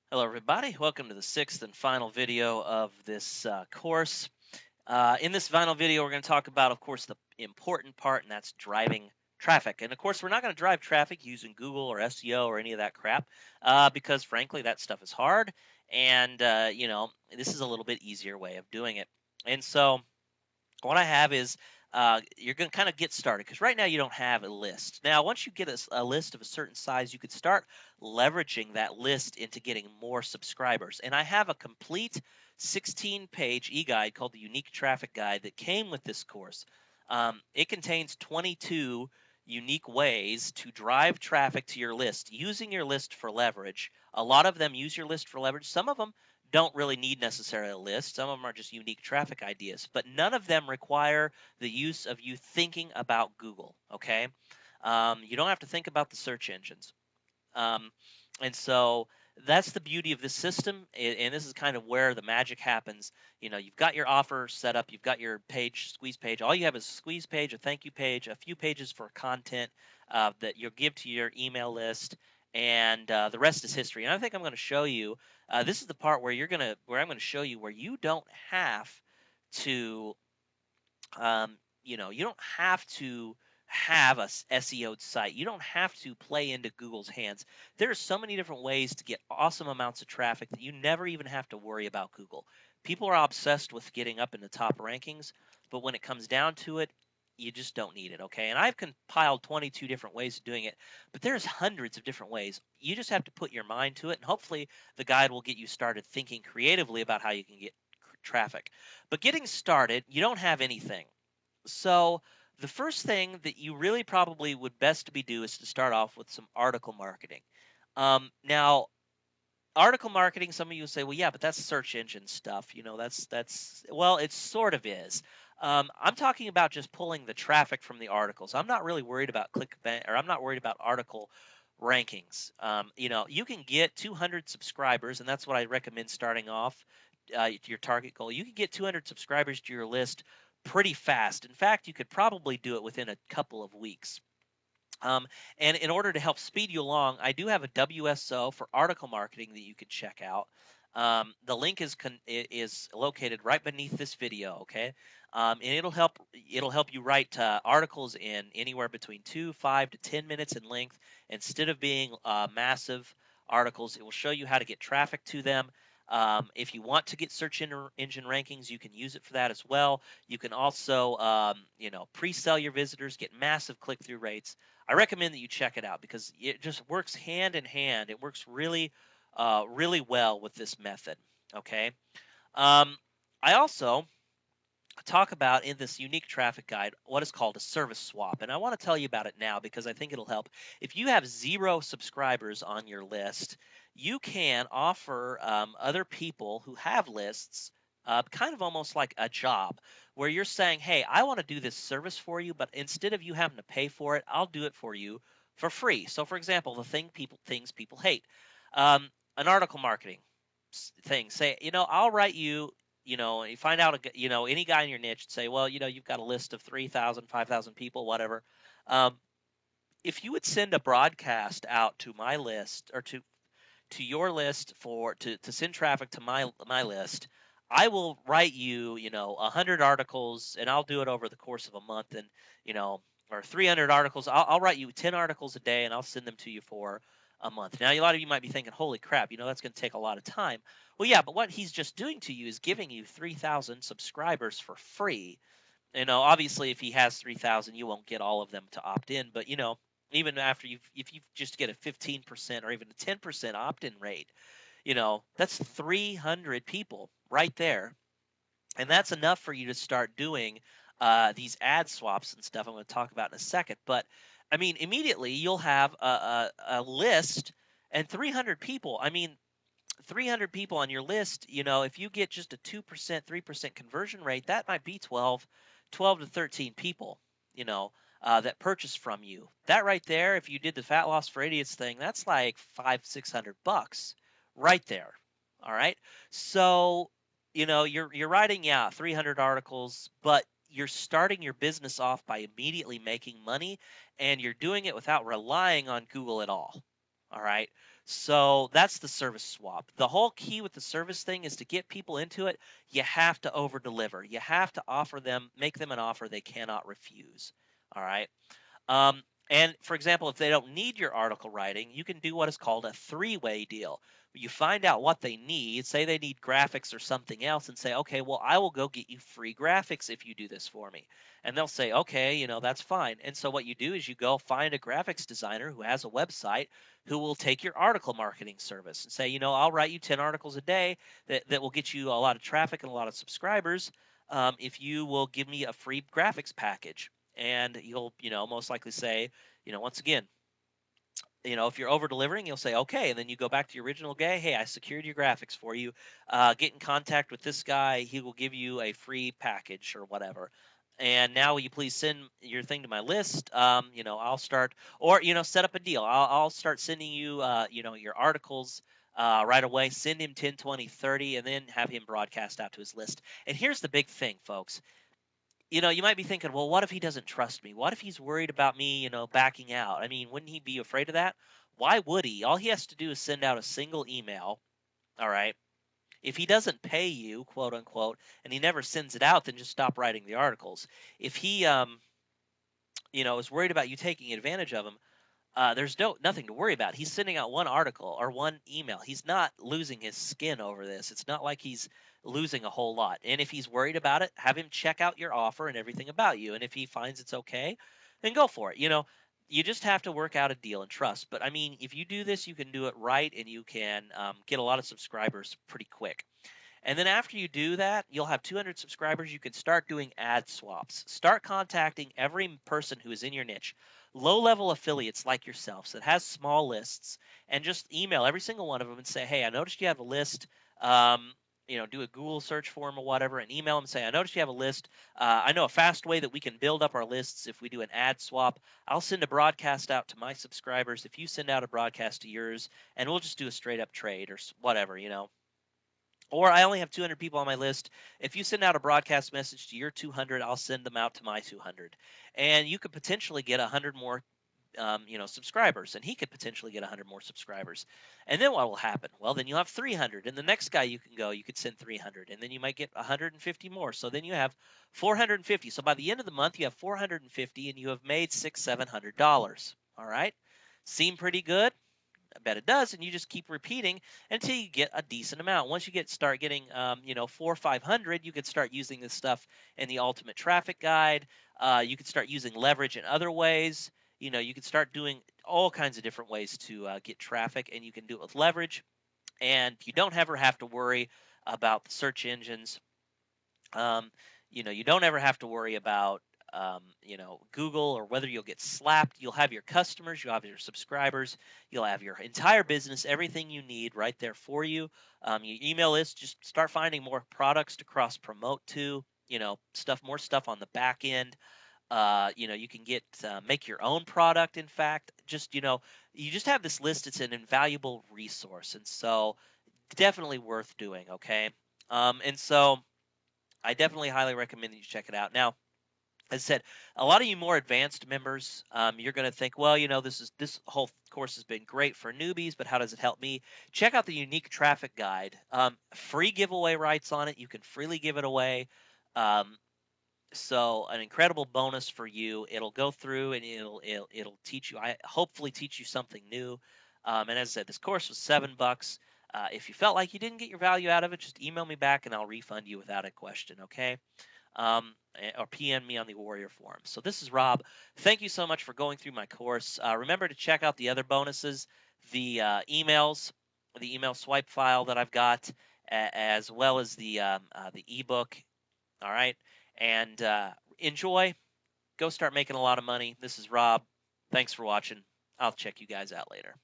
Hello, everybody. Welcome to the sixth and final video of this course. In this final video, we're going to talk about, of course, the important part, and that's driving traffic. And of course, we're not going to drive traffic using Google or SEO or any of that crap because, frankly, that stuff is hard. And, this is a little bit easier way of doing it. And so, what I have is you're going to kind of get started because right now you don't have a list. Now, once you get a list of a certain size, you could start leveraging that list into getting more subscribers. And I have a complete 16-page e-guide called the Unique Traffic Guide that came with this course. It contains 22 unique ways to drive traffic to your list using your list for leverage. A lot of them use your list for leverage. Some of them don't really need necessarily a list. Some of them are just unique traffic ideas, but none of them require the use of you thinking about Google. Okay, you don't have to think about the search engines, um, and so that's the beauty of this system. And this is kind of where the magic happens. You've got your offer set up, you've got your page, squeeze page. All you have is a squeeze page, a thank you page, a few pages for content that you'll give to your email list, and the rest is history. And I think I'm going to show you. This is the part where I'm going to show you where you don't have to, you don't have to have a SEO'd site. You don't have to play into Google's hands. There are so many different ways to get awesome amounts of traffic that you never even have to worry about Google. People are obsessed with getting up in the top rankings, but when it comes down to it, you just don't need it, okay? And I've compiled 22 different ways of doing it, but there's hundreds of different ways. You just have to put your mind to it, and hopefully the guide will get you started thinking creatively about how you can get traffic. But getting started, you don't have anything. So the first thing that you really probably would best to be do is to start off with some article marketing. Now, article marketing, some of you say, well, yeah, but that's search engine stuff. That's well, it sort of is. I'm talking about just pulling the traffic from the articles. I'm not really worried about or I'm not worried about article rankings. You can get 200 subscribers, and that's what I recommend starting off your target goal. You can get 200 subscribers to your list pretty fast. In fact, you could probably do it within a couple of weeks. Um, and in order to help speed you along, I do have a WSO for article marketing that you can check out. The link is located right beneath this video. Okay, and it'll help you write articles in anywhere between 5 to 10 minutes in length. Instead of being massive articles, it will show you how to get traffic to them. If you want to get search engine rankings, you can use it for that as well. You can also, pre-sell your visitors, get massive click-through rates. I recommend that you check it out because it just works hand in hand. It works really well with this method. Okay. Um, I also talk about in this unique traffic guide what is called a service swap, and I want to tell you about it now because I think it'll help. If you have 0 subscribers on your list, you can offer other people who have lists kind of almost like a job where you're saying, hey, I want to do this service for you, but instead of you having to pay for it, I'll do it for you for free. So for example, the things people hate, an article marketing thing, say, I'll write you, you find out, any guy in your niche and say, well, you've got a list of 3,000, 5,000 people, whatever. Um, if you would send a broadcast out to my list or to your list to send traffic to my list, I will write you, 100 articles, and I'll do it over the course of a month, and or 300 articles. I'll write you 10 articles a day, and I'll send them to you for a month. Now, a lot of you might be thinking, holy crap, that's going to take a lot of time. Well, yeah, but what he's just doing to you is giving you 3,000 subscribers for free. Obviously, if he has 3,000, you won't get all of them to opt in, but even after if you just get a 15% or even a 10% opt-in rate, that's 300 people right there, and that's enough for you to start doing these ad swaps and stuff I'm going to talk about in a second. But I mean, immediately you'll have a list and 300 people. I mean, 300 people on your list, if you get just a 2%, 3% conversion rate, that might be 12 to 13 people, that purchase from you. That right there, if you did the Fat Loss for Idiots thing, that's like 500-600 bucks right there. All right. So, you're writing, 300 articles, but you're starting your business off by immediately making money, and you're doing it without relying on Google at all. All right. So that's the service swap. The whole key with the service thing is to get people into it. You have to over deliver. You have to make them an offer they cannot refuse. All right. Um, and for example, if they don't need your article writing, you can do what is called a three-way deal. You find out what they need, say they need graphics or something else, and say, okay, well, I will go get you free graphics if you do this for me. And they'll say, okay, that's fine. And so what you do is you go find a graphics designer who has a website who will take your article marketing service and say, I'll write you 10 articles a day that will get you a lot of traffic and a lot of subscribers if you will give me a free graphics package. And you'll, most likely say, once again, if you're over delivering, you'll say, okay. And then you go back to your original guy. Hey, I secured your graphics for you. Get in contact with this guy. He will give you a free package or whatever. And now will you please send your thing to my list? I'll start, or, set up a deal. I'll start sending you, your articles right away. Send him 10, 20, 30, and then have him broadcast out to his list. And here's the big thing, folks. You might be thinking, well, what if he doesn't trust me? What if he's worried about me, backing out? I mean, wouldn't he be afraid of that? Why would he? All he has to do is send out a single email. All right. If he doesn't pay you, quote unquote, and he never sends it out, then just stop writing the articles. If he, is worried about you taking advantage of him, there's nothing to worry about. He's sending out one article or one email. He's not losing his skin over this. It's not like he's losing a whole lot. And if he's worried about it, have him check out your offer and everything about you. And if he finds it's okay, then go for it. You just have to work out a deal and trust. But I mean, if you do this, you can do it right, and you can get a lot of subscribers pretty quick. And then after you do that, you'll have 200 subscribers. You can start doing ad swaps. Start contacting every person who is in your niche. Low-level affiliates like yourselves that has small lists, and just email every single one of them and say, hey, I noticed you have a list. Do a Google search for them or whatever, and email them and say, I noticed you have a list. I know a fast way that we can build up our lists if we do an ad swap. I'll send a broadcast out to my subscribers if you send out a broadcast to yours, and we'll just do a straight-up trade or whatever. Or I only have 200 people on my list. If you send out a broadcast message to your 200, I'll send them out to my 200. And you could potentially get 100 more subscribers, and he could potentially get 100 more subscribers. And then what will happen? Well, then you'll have 300, and the next guy you could send 300, and then you might get 150 more. So then you have 450. So by the end of the month, you have 450, and you have made $700. All right, seem pretty good? I bet it does, and you just keep repeating until you get a decent amount. Once you start getting, 400 or 500, you could start using this stuff in the Ultimate Traffic Guide. You could start using leverage in other ways. You could start doing all kinds of different ways to get traffic, and you can do it with leverage. And you don't ever have to worry about the search engines. You don't ever have to worry about Google or whether you'll get slapped. You'll have your customers, you'll have your subscribers, you'll have your entire business, everything you need right there for you. Your email list, just start finding more products to cross promote to. More stuff on the back end. You can make your own product. In fact, you just have this list. It's an invaluable resource, and so definitely worth doing. Okay, and so I definitely highly recommend that you check it out. Now, as I said, a lot of you more advanced members, you're going to think, well, this whole course has been great for newbies, but how does it help me? Check out the Unique Traffic Guide. Free giveaway rights on it. You can freely give it away. So an incredible bonus for you. It'll go through and it'll teach you. Hopefully teach you something new. And as I said, this course was $7. If you felt like you didn't get your value out of it, just email me back and I'll refund you without a question. Okay. Or PM me on the Warrior Forum. So this is Rob. Thank you so much for going through my course. Remember to check out the other bonuses, the emails, the email swipe file that I've got, as well as the ebook. All right, and enjoy. Go start making a lot of money. This is Rob. Thanks for watching. I'll check you guys out later.